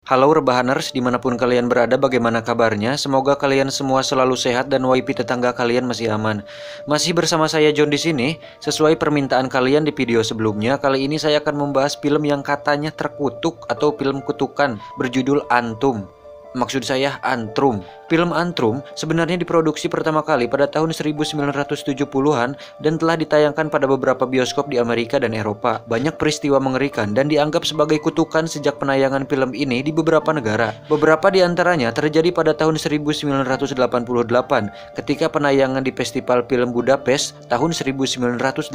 Halo rebahaners, dimanapun kalian berada, bagaimana kabarnya? Semoga kalian semua selalu sehat dan wifi tetangga kalian masih aman. Masih bersama saya John di sini. Sesuai permintaan kalian di video sebelumnya, kali ini saya akan membahas film yang katanya terkutuk atau film kutukan berjudul Antum. Maksud saya Antrum. Film Antrum sebenarnya diproduksi pertama kali pada tahun 1970-an dan telah ditayangkan pada beberapa bioskop di Amerika dan Eropa. Banyak peristiwa mengerikan dan dianggap sebagai kutukan sejak penayangan film ini di beberapa negara. Beberapa di antaranya terjadi pada tahun 1988 ketika penayangan di Festival Film Budapest tahun 1988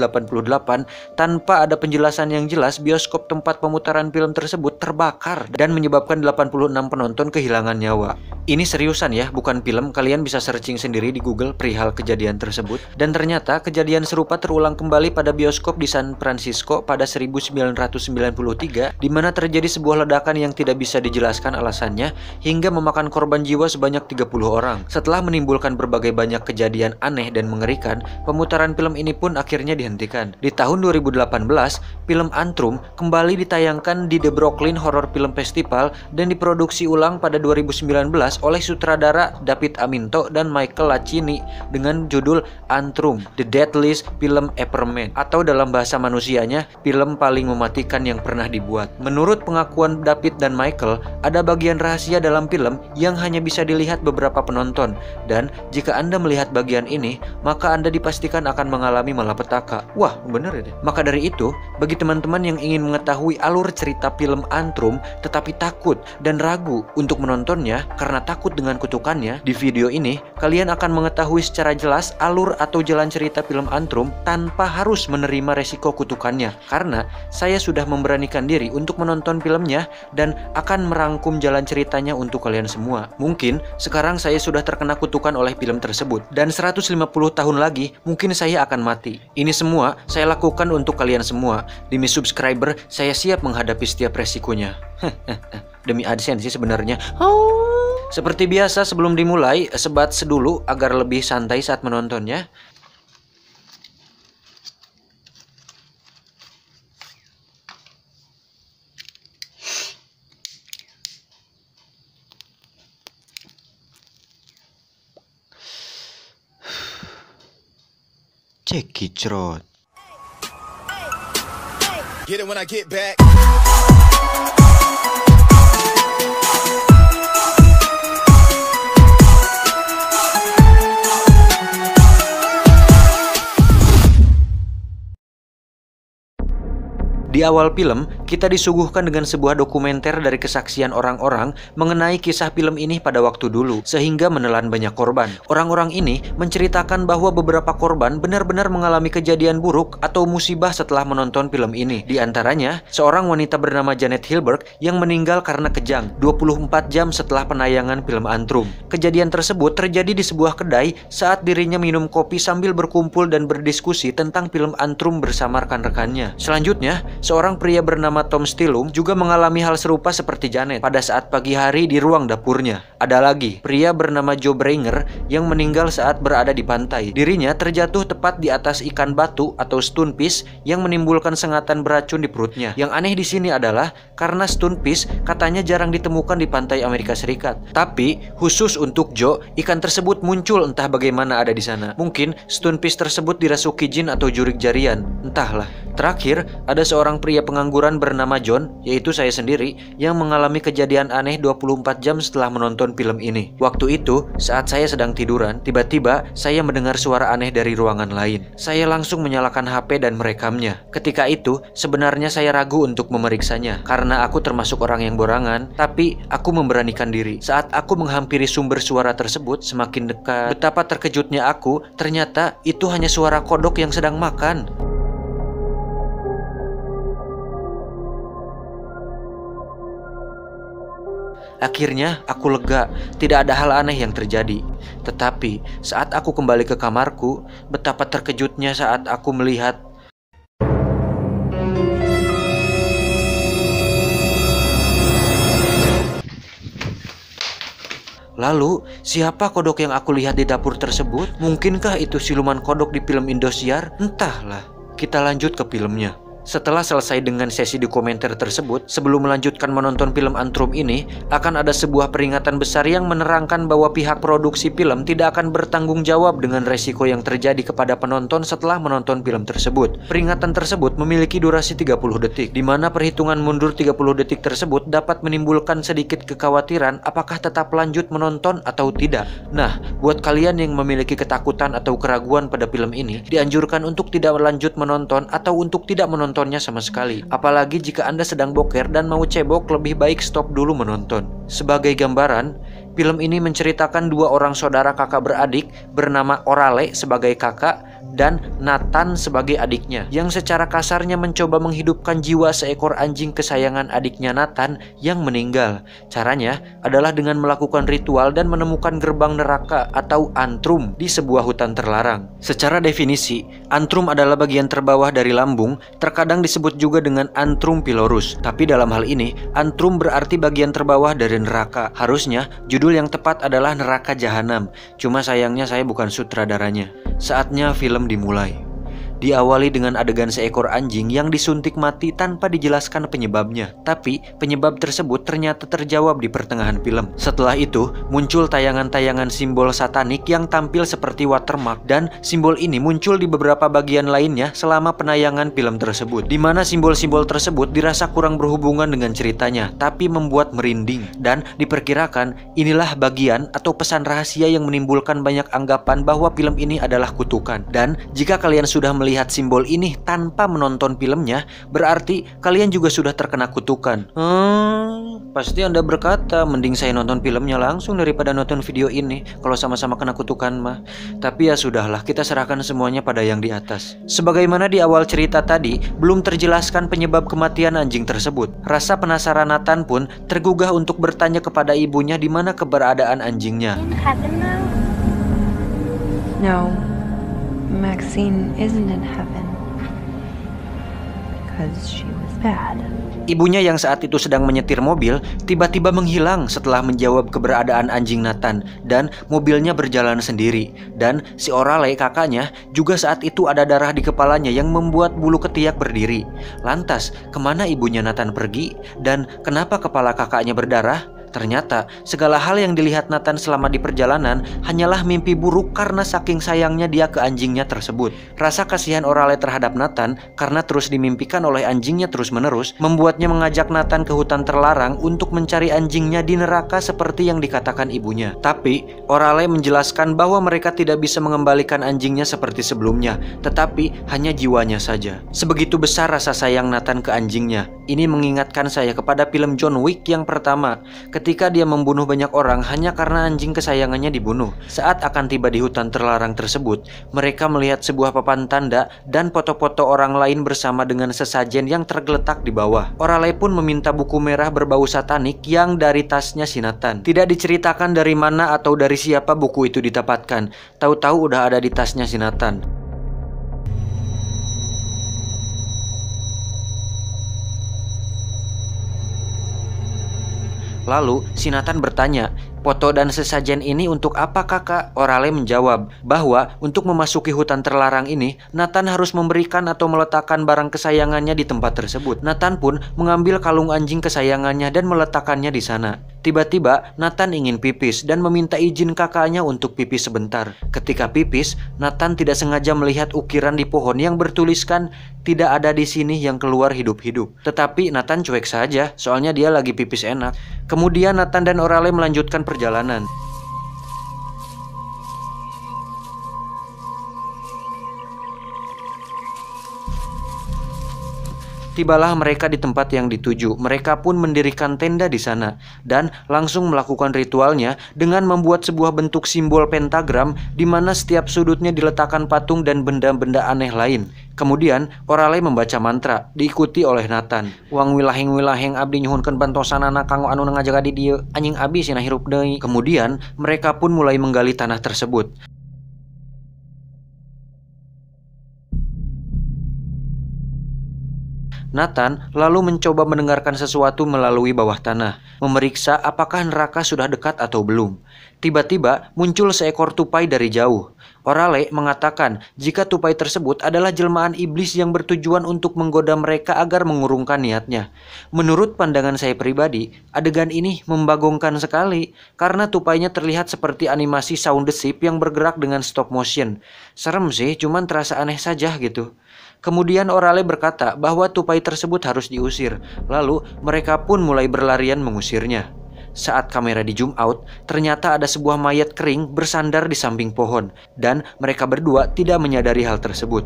tanpa ada penjelasan yang jelas, bioskop tempat pemutaran film tersebut terbakar dan menyebabkan 86 penonton kehilangan nyawa. Ini seriusan ya, bukan film. Kalian bisa searching sendiri di Google perihal kejadian tersebut. Dan ternyata kejadian serupa terulang kembali pada bioskop di San Francisco pada 1993, di mana terjadi sebuah ledakan yang tidak bisa dijelaskan alasannya hingga memakan korban jiwa sebanyak 30 orang. Setelah menimbulkan berbagai banyak kejadian aneh dan mengerikan, pemutaran film ini pun akhirnya dihentikan. Di tahun 2018, film Antrum kembali ditayangkan di The Brooklyn Horror Film Festival dan diproduksi ulang pada 2019 oleh sutradara David Aminto dan Michael Lacini dengan judul Antrum, The Deadliest Film Ever Made, atau dalam bahasa manusianya, film paling mematikan yang pernah dibuat. Menurut pengakuan David dan Michael, ada bagian rahasia dalam film yang hanya bisa dilihat beberapa penonton, dan jika Anda melihat bagian ini, maka Anda dipastikan akan mengalami malapetaka. Wah, bener ya deh. Maka dari itu, bagi teman-teman yang ingin mengetahui alur cerita film Antrum tetapi takut dan ragu untuk menontonnya karena takut dengan kutukannya, di video ini kalian akan mengetahui secara jelas alur atau jalan cerita film Antrum tanpa harus menerima resiko kutukannya, karena saya sudah memberanikan diri untuk menonton filmnya dan akan merangkum jalan ceritanya untuk kalian semua. Mungkin sekarang saya sudah terkena kutukan oleh film tersebut dan 150 tahun lagi mungkin saya akan mati. Ini semua saya lakukan untuk kalian semua. Demi subscriber, saya siap menghadapi setiap resikonya. Demi AdSense sih sebenarnya. Seperti biasa, sebelum dimulai, sebat sedulu agar lebih santai saat menontonnya. Cekicrot. Get it when I get back. Di awal film, kita disuguhkan dengan sebuah dokumenter dari kesaksian orang-orang mengenai kisah film ini pada waktu dulu, sehingga menelan banyak korban. Orang-orang ini menceritakan bahwa beberapa korban benar-benar mengalami kejadian buruk atau musibah setelah menonton film ini. Di antaranya, seorang wanita bernama Janet Hilberg yang meninggal karena kejang 24 jam setelah penayangan film Antrum. Kejadian tersebut terjadi di sebuah kedai saat dirinya minum kopi sambil berkumpul dan berdiskusi tentang film Antrum bersama rekan-rekannya. Selanjutnya, seorang pria bernama Tom Stillum juga mengalami hal serupa seperti Janet pada saat pagi hari di ruang dapurnya. Ada lagi, pria bernama Joe Branger yang meninggal saat berada di pantai. Dirinya terjatuh tepat di atas ikan batu atau stonefish yang menimbulkan sengatan beracun di perutnya. Yang aneh di sini adalah karena stonefish katanya jarang ditemukan di pantai Amerika Serikat. Tapi khusus untuk Joe, ikan tersebut muncul entah bagaimana ada di sana. Mungkin stonefish tersebut dirasuki jin atau jurik jarian, entahlah. Terakhir, ada seorang pria pengangguran bernama John, yaitu saya sendiri, yang mengalami kejadian aneh 24 jam setelah menonton film ini. Waktu itu, saat saya sedang tiduran, tiba-tiba saya mendengar suara aneh dari ruangan lain. Saya langsung menyalakan HP dan merekamnya. Ketika itu, sebenarnya saya ragu untuk memeriksanya, karena aku termasuk orang yang borangan, tapi aku memberanikan diri. Saat aku menghampiri sumber suara tersebut, semakin dekat, betapa terkejutnya aku, ternyata itu hanya suara kodok yang sedang makan. Akhirnya aku lega, tidak ada hal aneh yang terjadi. Tetapi saat aku kembali ke kamarku, betapa terkejutnya saat aku melihat lalu, siapa kodok yang aku lihat di dapur tersebut? Mungkinkah itu siluman kodok di film Indosiar? Entahlah. Kita lanjut ke filmnya. Setelah selesai dengan sesi dokumenter tersebut, sebelum melanjutkan menonton film Antrum ini, akan ada sebuah peringatan besar yang menerangkan bahwa pihak produksi film tidak akan bertanggung jawab dengan resiko yang terjadi kepada penonton setelah menonton film tersebut. Peringatan tersebut memiliki durasi 30 detik, di mana perhitungan mundur 30 detik tersebut dapat menimbulkan sedikit kekhawatiran apakah tetap lanjut menonton atau tidak. Nah, buat kalian yang memiliki ketakutan atau keraguan pada film ini, dianjurkan untuk tidak lanjut menonton atau untuk tidak menontonnya sama sekali. Apalagi jika Anda sedang boker dan mau cebok, lebih baik stop dulu menonton. Sebagai gambaran, film ini menceritakan dua orang saudara kakak beradik bernama Orale sebagai kakak dan Nathan sebagai adiknya, yang secara kasarnya mencoba menghidupkan jiwa seekor anjing kesayangan adiknya Nathan yang meninggal. Caranya adalah dengan melakukan ritual dan menemukan gerbang neraka atau antrum di sebuah hutan terlarang. Secara definisi, antrum adalah bagian terbawah dari lambung, terkadang disebut juga dengan antrum pylorus. Tapi dalam hal ini, antrum berarti bagian terbawah dari neraka. Harusnya judul yang tepat adalah Neraka Jahanam. Cuma sayangnya saya bukan sutradaranya. Saatnya film dimulai. Diawali dengan adegan seekor anjing yang disuntik mati tanpa dijelaskan penyebabnya. Tapi penyebab tersebut ternyata terjawab di pertengahan film. Setelah itu muncul tayangan-tayangan simbol satanik yang tampil seperti watermark, dan simbol ini muncul di beberapa bagian lainnya selama penayangan film tersebut, di mana simbol-simbol tersebut dirasa kurang berhubungan dengan ceritanya, tapi membuat merinding. Dan diperkirakan inilah bagian atau pesan rahasia yang menimbulkan banyak anggapan bahwa film ini adalah kutukan. Dan jika kalian sudah melihat simbol ini tanpa menonton filmnya, berarti kalian juga sudah terkena kutukan. Pasti Anda berkata, mending saya nonton filmnya langsung daripada nonton video ini kalau sama-sama kena kutukan mah. Tapi ya sudahlah, kita serahkan semuanya pada yang di atas. Sebagaimana di awal cerita tadi, belum terjelaskan penyebab kematian anjing tersebut. Rasa penasaran Nathan pun tergugah untuk bertanya kepada ibunya di mana keberadaan anjingnya. No, Maxine isn't in heaven because she was bad. Ibunya yang saat itu sedang menyetir mobil tiba-tiba menghilang setelah menjawab keberadaan anjing Nathan, dan mobilnya berjalan sendiri. Dan si Orale kakaknya juga saat itu ada darah di kepalanya yang membuat bulu ketiak berdiri. Lantas kemana ibunya Nathan pergi, dan kenapa kepala kakaknya berdarah? Ternyata segala hal yang dilihat Nathan selama di perjalanan hanyalah mimpi buruk karena saking sayangnya dia ke anjingnya tersebut. Rasa kasihan Orale terhadap Nathan karena terus dimimpikan oleh anjingnya terus-menerus membuatnya mengajak Nathan ke hutan terlarang untuk mencari anjingnya di neraka seperti yang dikatakan ibunya. Tapi Orale menjelaskan bahwa mereka tidak bisa mengembalikan anjingnya seperti sebelumnya, tetapi hanya jiwanya saja. Sebegitu besar rasa sayang Nathan ke anjingnya. Ini mengingatkan saya kepada film John Wick yang pertama, ketika dia membunuh banyak orang hanya karena anjing kesayangannya dibunuh. Saat akan tiba di hutan terlarang tersebut, mereka melihat sebuah papan tanda dan foto-foto orang lain bersama dengan sesajen yang tergeletak di bawah. Orale pun meminta buku merah berbau satanik yang dari tasnya si Nathan. Tidak diceritakan dari mana atau dari siapa buku itu didapatkan. Tahu-tahu udah ada di tasnya si Nathan. Lalu si Nathan bertanya, "Foto dan sesajen ini untuk apa kakak?" Orale menjawab bahwa untuk memasuki hutan terlarang ini, Nathan harus memberikan atau meletakkan barang kesayangannya di tempat tersebut. Nathan pun mengambil kalung anjing kesayangannya dan meletakkannya di sana. Tiba-tiba Nathan ingin pipis dan meminta izin kakaknya untuk pipis sebentar. Ketika pipis, Nathan tidak sengaja melihat ukiran di pohon yang bertuliskan "Tidak ada di sini yang keluar hidup-hidup". Tetapi Nathan cuek saja, soalnya dia lagi pipis enak. Kemudian Nathan dan Orale melanjutkan perjalanan. Tibalah mereka di tempat yang dituju. Mereka pun mendirikan tenda di sana dan langsung melakukan ritualnya dengan membuat sebuah bentuk simbol pentagram di mana setiap sudutnya diletakkan patung dan benda-benda aneh lain. Kemudian Orale membaca mantra diikuti oleh Nathan. "Wang wilaheng abdi nyuhunkeun bantosanana kanggo anu ngajaga di dieu, anjing abdi cenah hirup deui." Kemudian mereka pun mulai menggali tanah tersebut. Nathan lalu mencoba mendengarkan sesuatu melalui bawah tanah, memeriksa apakah neraka sudah dekat atau belum. Tiba-tiba muncul seekor tupai dari jauh. Orale mengatakan jika tupai tersebut adalah jelmaan iblis yang bertujuan untuk menggoda mereka agar mengurungkan niatnya. Menurut pandangan saya pribadi, adegan ini membagongkan sekali karena tupainya terlihat seperti animasi Shaun the Sheep yang bergerak dengan stop motion. Serem sih, cuman terasa aneh saja gitu. Kemudian Orale berkata bahwa tupai tersebut harus diusir, lalu mereka pun mulai berlarian mengusirnya. Saat kamera di zoom out, ternyata ada sebuah mayat kering bersandar di samping pohon, dan mereka berdua tidak menyadari hal tersebut.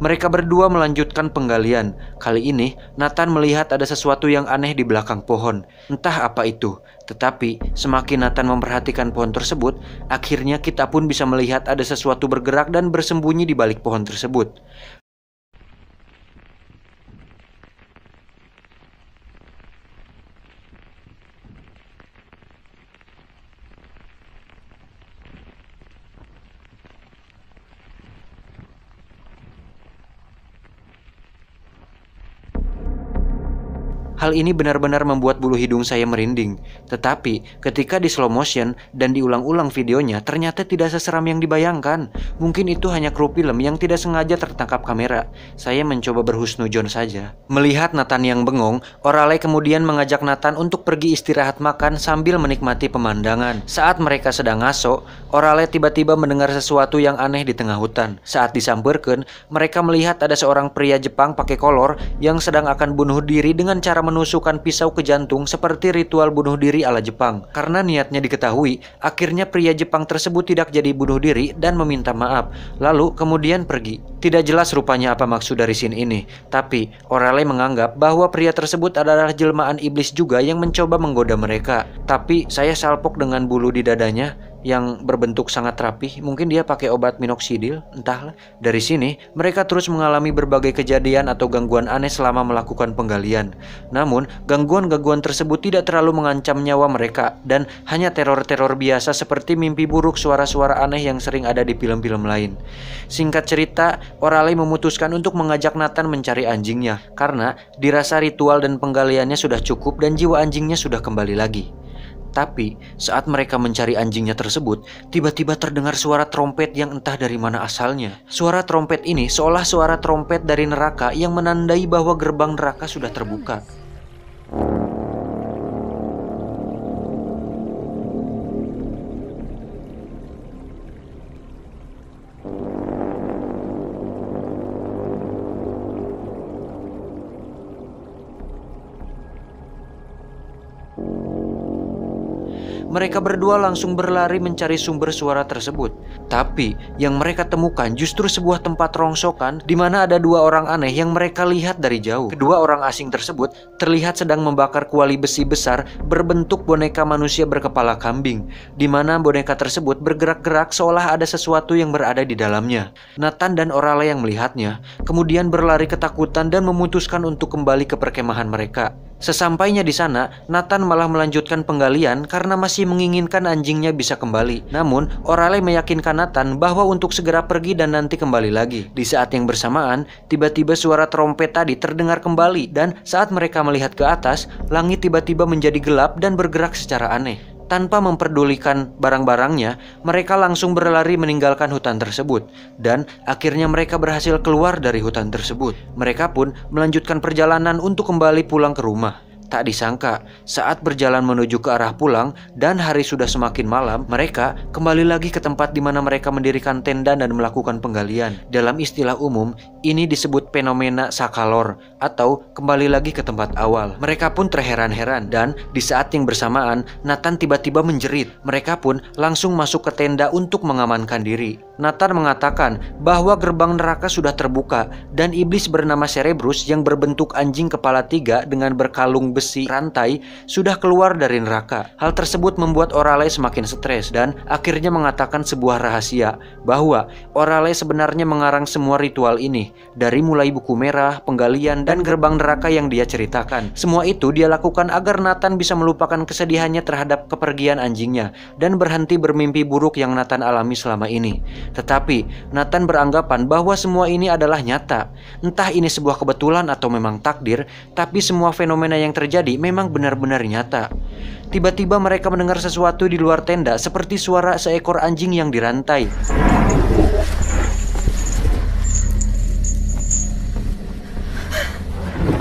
Mereka berdua melanjutkan penggalian. Kali ini, Nathan melihat ada sesuatu yang aneh di belakang pohon. Entah apa itu, tetapi semakin Nathan memperhatikan pohon tersebut, akhirnya kita pun bisa melihat ada sesuatu bergerak dan bersembunyi di balik pohon tersebut. Hal ini benar-benar membuat bulu hidung saya merinding. Tetapi ketika di slow motion dan diulang-ulang videonya, ternyata tidak seseram yang dibayangkan. Mungkin itu hanya kru film yang tidak sengaja tertangkap kamera. Saya mencoba berhusnudzon saja. Melihat Nathan yang bengong, Orale kemudian mengajak Nathan untuk pergi istirahat makan sambil menikmati pemandangan. Saat mereka sedang ngaso, Orale tiba-tiba mendengar sesuatu yang aneh di tengah hutan. Saat disamperkeun, mereka melihat ada seorang pria Jepang pakai kolor yang sedang akan bunuh diri dengan cara menusukkan pisau ke jantung seperti ritual bunuh diri ala Jepang. Karena niatnya diketahui, akhirnya pria Jepang tersebut tidak jadi bunuh diri dan meminta maaf, lalu kemudian pergi. Tidak jelas rupanya apa maksud dari scene ini, tapi Orale menganggap bahwa pria tersebut adalah jelmaan iblis juga yang mencoba menggoda mereka. Tapi saya salpok dengan bulu di dadanya yang berbentuk sangat rapih. Mungkin dia pakai obat minoksidil, entahlah. Dari sini, mereka terus mengalami berbagai kejadian atau gangguan aneh selama melakukan penggalian. Namun, gangguan-gangguan tersebut tidak terlalu mengancam nyawa mereka dan hanya teror-teror biasa seperti mimpi buruk, suara-suara aneh yang sering ada di film-film lain. Singkat cerita, Orale memutuskan untuk mengajak Nathan mencari anjingnya karena dirasa ritual dan penggaliannya sudah cukup dan jiwa anjingnya sudah kembali lagi. Tapi saat mereka mencari anjingnya tersebut, tiba-tiba terdengar suara trompet yang entah dari mana asalnya. Suara trompet ini seolah suara trompet dari neraka yang menandai bahwa gerbang neraka sudah terbuka. Mereka berdua langsung berlari mencari sumber suara tersebut. Tapi yang mereka temukan justru sebuah tempat rongsokan di mana ada dua orang aneh yang mereka lihat dari jauh. Kedua orang asing tersebut terlihat sedang membakar kuali besi besar berbentuk boneka manusia berkepala kambing, di mana boneka tersebut bergerak-gerak seolah ada sesuatu yang berada di dalamnya. Nathan dan Orale yang melihatnya kemudian berlari ketakutan dan memutuskan untuk kembali ke perkemahan mereka. Sesampainya di sana, Nathan malah melanjutkan penggalian karena masih menginginkan anjingnya bisa kembali. Namun, Orale meyakinkan Nathan bahwa untuk segera pergi dan nanti kembali lagi. Di saat yang bersamaan, tiba-tiba suara trompet tadi terdengar kembali dan saat mereka melihat ke atas, langit tiba-tiba menjadi gelap dan bergerak secara aneh. Tanpa memperdulikan barang-barangnya, mereka langsung berlari meninggalkan hutan tersebut. Dan akhirnya mereka berhasil keluar dari hutan tersebut. Mereka pun melanjutkan perjalanan untuk kembali pulang ke rumah. Tak disangka, saat berjalan menuju ke arah pulang dan hari sudah semakin malam, mereka kembali lagi ke tempat di mana mereka mendirikan tenda dan melakukan penggalian. Dalam istilah umum, ini disebut fenomena sakalor atau kembali lagi ke tempat awal. Mereka pun terheran-heran dan di saat yang bersamaan, Nathan tiba-tiba menjerit. Mereka pun langsung masuk ke tenda untuk mengamankan diri. Nathan mengatakan bahwa gerbang neraka sudah terbuka dan iblis bernama Cerebrus yang berbentuk anjing kepala 3 dengan berkalung besi rantai sudah keluar dari neraka. Hal tersebut membuat Orale semakin stres dan akhirnya mengatakan sebuah rahasia bahwa Orale sebenarnya mengarang semua ritual ini ini. Dari mulai buku merah, penggalian, dan gerbang neraka yang dia ceritakan. Semua itu dia lakukan agar Nathan bisa melupakan kesedihannya terhadap kepergian anjingnya dan berhenti bermimpi buruk yang Nathan alami selama ini. Tetapi Nathan beranggapan bahwa semua ini adalah nyata. Entah ini sebuah kebetulan atau memang takdir, tapi semua fenomena yang terjadi memang benar-benar nyata. Tiba-tiba mereka mendengar sesuatu di luar tenda seperti suara seekor anjing yang dirantai.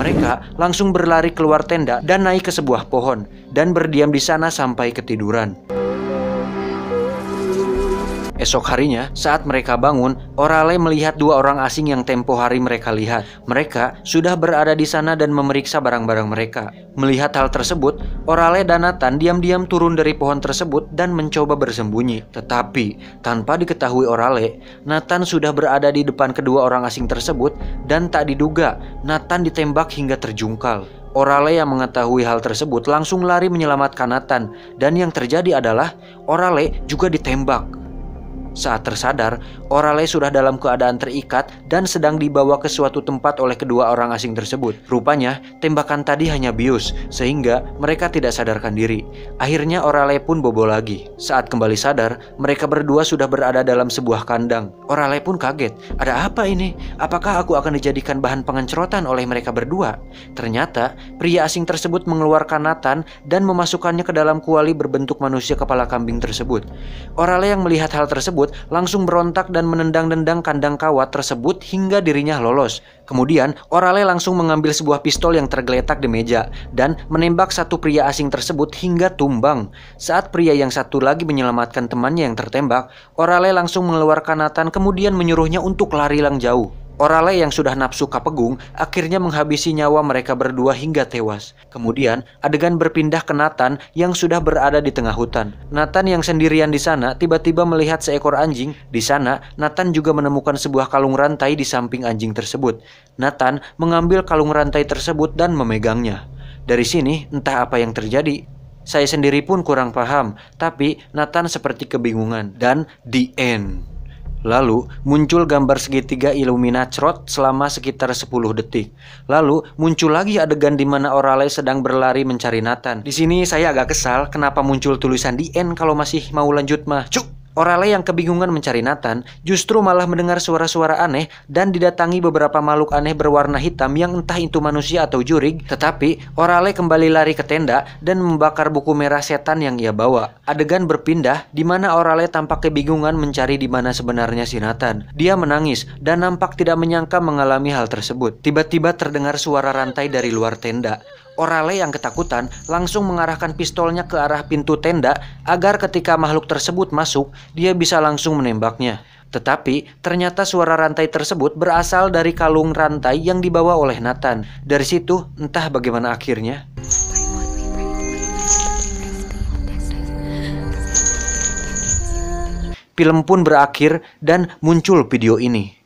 Mereka langsung berlari keluar tenda dan naik ke sebuah pohon dan berdiam di sana sampai ketiduran. Esok harinya, saat mereka bangun, Orale melihat dua orang asing yang tempo hari mereka lihat. Mereka sudah berada di sana dan memeriksa barang-barang mereka. Melihat hal tersebut, Orale dan Nathan diam-diam turun dari pohon tersebut dan mencoba bersembunyi. Tetapi, tanpa diketahui Orale, Nathan sudah berada di depan kedua orang asing tersebut dan tak diduga, Nathan ditembak hingga terjungkal. Orale yang mengetahui hal tersebut langsung lari menyelamatkan Nathan, dan yang terjadi adalah Orale juga ditembak. Saat tersadar, Orale sudah dalam keadaan terikat dan sedang dibawa ke suatu tempat oleh kedua orang asing tersebut. Rupanya, tembakan tadi hanya bius, sehingga mereka tidak sadarkan diri. Akhirnya Orale pun bobo lagi. Saat kembali sadar, mereka berdua sudah berada dalam sebuah kandang. Orale pun kaget. Ada apa ini? Apakah aku akan dijadikan bahan pengencrotan oleh mereka berdua? Ternyata, pria asing tersebut mengeluarkan Nathan dan memasukkannya ke dalam kuali berbentuk manusia kepala kambing tersebut. Orale yang melihat hal tersebut langsung berontak dan menendang-nendang kandang kawat tersebut hingga dirinya lolos. Kemudian Orale langsung mengambil sebuah pistol yang tergeletak di meja dan menembak satu pria asing tersebut hingga tumbang. Saat pria yang satu lagi menyelamatkan temannya yang tertembak, Orale langsung mengeluarkan Nathan kemudian menyuruhnya untuk lari jauh. Orale yang sudah nafsu kapegung akhirnya menghabisi nyawa mereka berdua hingga tewas. Kemudian adegan berpindah ke Nathan yang sudah berada di tengah hutan. Nathan yang sendirian di sana tiba-tiba melihat seekor anjing. Di sana Nathan juga menemukan sebuah kalung rantai di samping anjing tersebut. Nathan mengambil kalung rantai tersebut dan memegangnya. Dari sini entah apa yang terjadi. Saya sendiri pun kurang paham, tapi Nathan seperti kebingungan. Dan the end. Lalu muncul gambar segitiga Illuminacrot selama sekitar 10 detik. Lalu muncul lagi adegan di mana Orale sedang berlari mencari Nathan. Di sini saya agak kesal kenapa muncul tulisan the end kalau masih mau lanjut mah. Cuk! Orale yang kebingungan mencari Nathan justru malah mendengar suara-suara aneh dan didatangi beberapa makhluk aneh berwarna hitam yang entah itu manusia atau jurig. Tetapi Orale kembali lari ke tenda dan membakar buku merah setan yang ia bawa. Adegan berpindah di mana Orale tampak kebingungan mencari di mana sebenarnya si Nathan. Dia menangis dan nampak tidak menyangka mengalami hal tersebut. Tiba-tiba terdengar suara rantai dari luar tenda. Orale yang ketakutan langsung mengarahkan pistolnya ke arah pintu tenda agar ketika makhluk tersebut masuk, dia bisa langsung menembaknya. Tetapi ternyata suara rantai tersebut berasal dari kalung rantai yang dibawa oleh Nathan. Dari situ entah bagaimana akhirnya. Film pun berakhir dan muncul video ini.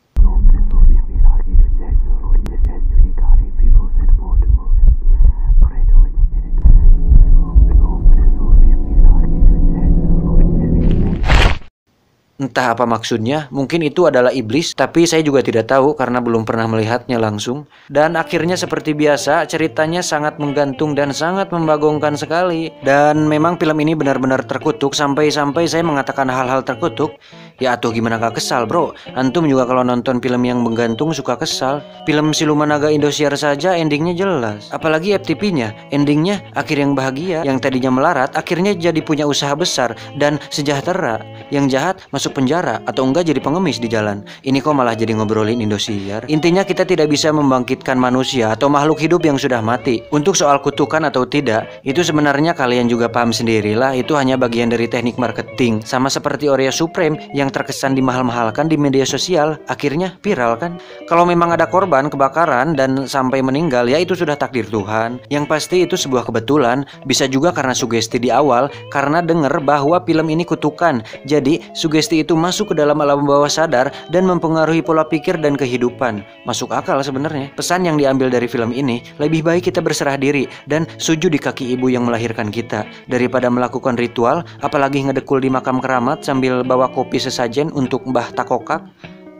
Entah apa maksudnya, mungkin itu adalah iblis, tapi saya juga tidak tahu karena belum pernah melihatnya langsung. Dan akhirnya seperti biasa, ceritanya sangat menggantung dan sangat membagongkan sekali. Dan memang film ini benar-benar terkutuk, sampai-sampai saya mengatakan hal-hal terkutuk. Ya atuh gimana gak kesal bro, antum juga kalau nonton film yang menggantung suka kesal. Film Siluman Naga Indosiar saja endingnya jelas. Apalagi FTP-nya, endingnya akhir yang bahagia. Yang tadinya melarat, akhirnya jadi punya usaha besar dan sejahtera. Yang jahat masuk penjara atau enggak jadi pengemis di jalan. Ini kok malah jadi ngobrolin Indosiar. Intinya kita tidak bisa membangkitkan manusia atau makhluk hidup yang sudah mati. Untuk soal kutukan atau tidak, itu sebenarnya kalian juga paham sendirilah. Itu hanya bagian dari teknik marketing. Sama seperti Oreo Supreme yang terkesan dimahal-mahalkan di media sosial, akhirnya viral kan. Kalau memang ada korban kebakaran dan sampai meninggal, ya itu sudah takdir Tuhan. Yang pasti itu sebuah kebetulan. Bisa juga karena sugesti di awal, karena dengar bahwa film ini kutukan. Jadi sugesti itu masuk ke dalam alam bawah sadar dan mempengaruhi pola pikir dan kehidupan. Masuk akal sebenarnya. Pesan yang diambil dari film ini, lebih baik kita berserah diri dan sujud di kaki ibu yang melahirkan kita daripada melakukan ritual, apalagi ngedekul di makam keramat sambil bawa kopi sesajen untuk Mbah Takokak.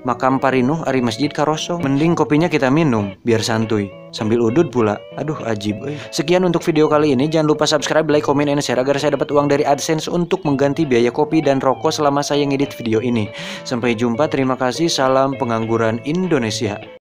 makam parinuh ari masjid karosong. Mending kopinya kita minum biar santuy sambil udud pula. Aduh ajib. Sekian untuk video kali ini. Jangan lupa subscribe, like, comment, and share agar saya dapat uang dari AdSense untuk mengganti biaya kopi dan rokok selama saya ngedit video ini. Sampai jumpa, terima kasih, salam pengangguran Indonesia.